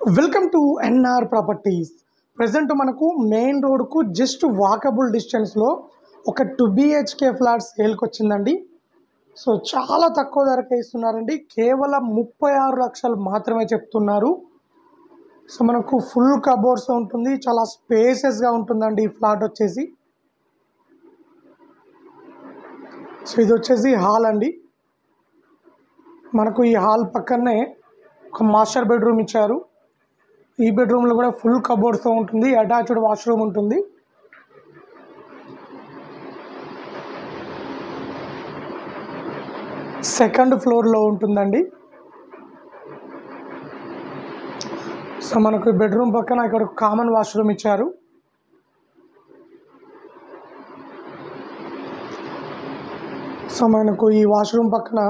Welcome to NR properties. Present మనకు main రోడ్కు just walkable డిస్టెన్స్లో ఒక 2 BHK ఫ్లాట్ సేల్కి వచ్చిందండి. సో చాలా తక్కువ ధరకే ఇస్తున్నారండి. కేవలం 36 లక్షలు మాత్రమే చెప్తున్నారు. సో మనకు ఫుల్ కబోర్డ్స్ ఉంటుంది, చాలా స్పేసెస్గా ఉంటుందండి ఈ ఫ్లాట్ వచ్చేసి. సో ఇది వచ్చేసి హాల్ అండి. మనకు ఈ హాల్ పక్కనే ఒక మాస్టర్ బెడ్రూమ్ ఇచ్చారు. ఈ బెడ్రూమ్లో కూడా ఫుల్ కబోర్డ్స్తో ఉంటుంది, అటాచ్డ్ వాష్రూమ్ ఉంటుంది. సెకండ్ ఫ్లోర్లో ఉంటుందండి. సో మనకు బెడ్రూమ్ పక్కన ఇక్కడ కామన్ వాష్రూమ్ ఇచ్చారు. సో మనకు ఈ వాష్రూమ్ పక్కన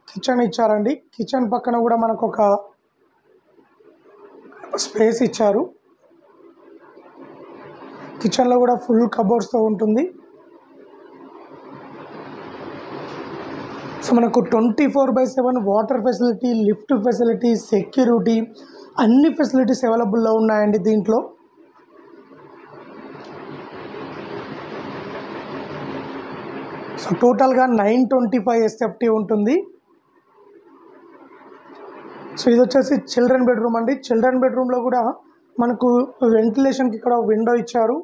కిచెన్ ఇచ్చారండి. కిచెన్ పక్కన కూడా మనకు ఒక స్పేస్ ఇచ్చారు. కిచెన్లో కూడా ఫుల్ కబోర్డ్స్తో ఉంటుంది. సో మనకు 24/7 water facility, lift facility, security అన్ని ఫెసిలిటీస్ అవైలబుల్లో ఉన్నాయండి దీంట్లో. సో టోటల్గా 925 SFT ఉంటుంది. సో ఇది వచ్చేసి చిల్డ్రన్ బెడ్రూమ్ అండి. చిల్డ్రన్ బెడ్రూమ్లో కూడా మనకు వెంటిలేషన్కి ఇక్కడ విండో ఇచ్చారు.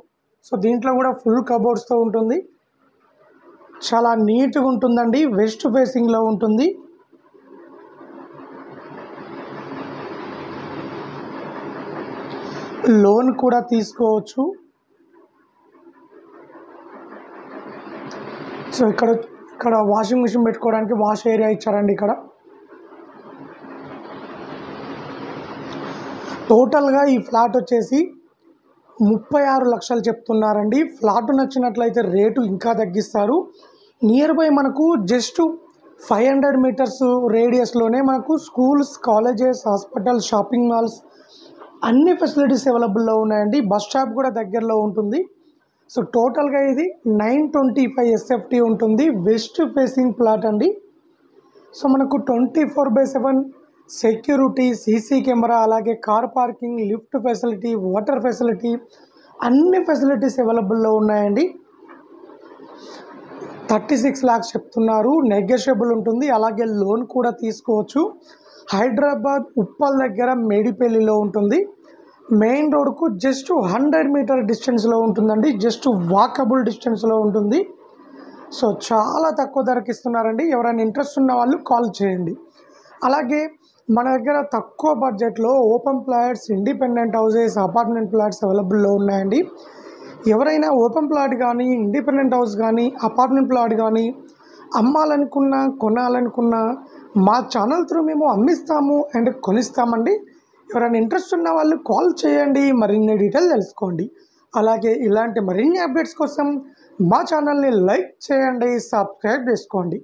సో దీంట్లో కూడా ఫుల్ కబోర్డ్స్తో ఉంటుంది, చాలా నీట్గా ఉంటుందండి. వెస్ట్ ఫేసింగ్లో ఉంటుంది. లోన్ కూడా తీసుకోవచ్చు. సో ఇక్కడ వాషింగ్ మిషన్ పెట్టుకోవడానికి వాష్ ఏరియా ఇచ్చారండి. ఇక్కడ టోటల్గా ఈ ఫ్లాట్ వచ్చేసి 36 లక్షలు చెప్తున్నారండి. ఫ్లాట్ నచ్చినట్లయితే రేటు ఇంకా తగ్గిస్తారు. నియర్ బై మనకు జస్ట్ 500 మీటర్స్ రేడియస్లోనే మనకు schools, colleges, hospitals, shopping malls అన్ని ఫెసిలిటీస్ అవైలబుల్లో ఉన్నాయండి. బస్ స్టాప్ కూడా దగ్గరలో ఉంటుంది. సో టోటల్గా ఇది 925 SFT ఉంటుంది. వెస్ట్ ఫేసింగ్ ప్లాట్ అండి. సో మనకు 24/7 సెక్యూరిటీ, సీసీ కెమెరా, అలాగే car parking, lift facility, water facility అన్ని ఫెసిలిటీస్ అవైలబుల్లో ఉన్నాయండి. 36 lakhs చెప్తున్నారు. నెగోషియబుల్ ఉంటుంది, అలాగే లోన్ కూడా తీసుకోవచ్చు. హైదరాబాద్ ఉప్పల్ దగ్గర మేడిపల్లిలో ఉంటుంది. మెయిన్ రోడ్కు జస్ట్ 100 మీటర్ డిస్టెన్స్లో ఉంటుందండి. జస్ట్ వాకబుల్ డిస్టెన్స్లో ఉంటుంది. సో చాలా తక్కువ ధరకి ఇస్తున్నారండి. ఎవరైనా ఇంట్రెస్ట్ ఉన్న వాళ్ళు కాల్ చేయండి. అలాగే మన దగ్గర తక్కువ బడ్జెట్లో open plots, independent houses, apartment plots అవైలబుల్లో ఉన్నాయండి. ఎవరైనా ఓపెన్ ప్లాట్ కానీ, ఇండిపెండెంట్ హౌస్ కానీ, అపార్ట్మెంట్ ప్లాట్ కానీ అమ్మాలనుకున్నా, కొనాలనుకున్నా మా ఛానల్ త్రూ మేము అమ్మిస్తాము అండ్ కొనిస్తామండి. ఎవరైనా ఇంట్రెస్ట్ ఉన్న వాళ్ళు కాల్ చేయండి, మరిన్ని డీటెయిల్ తెలుసుకోండి. అలాగే ఇలాంటి మరిన్ని అప్డేట్స్ కోసం మా ఛానల్ని లైక్ చేయండి, సబ్స్క్రైబ్ చేసుకోండి.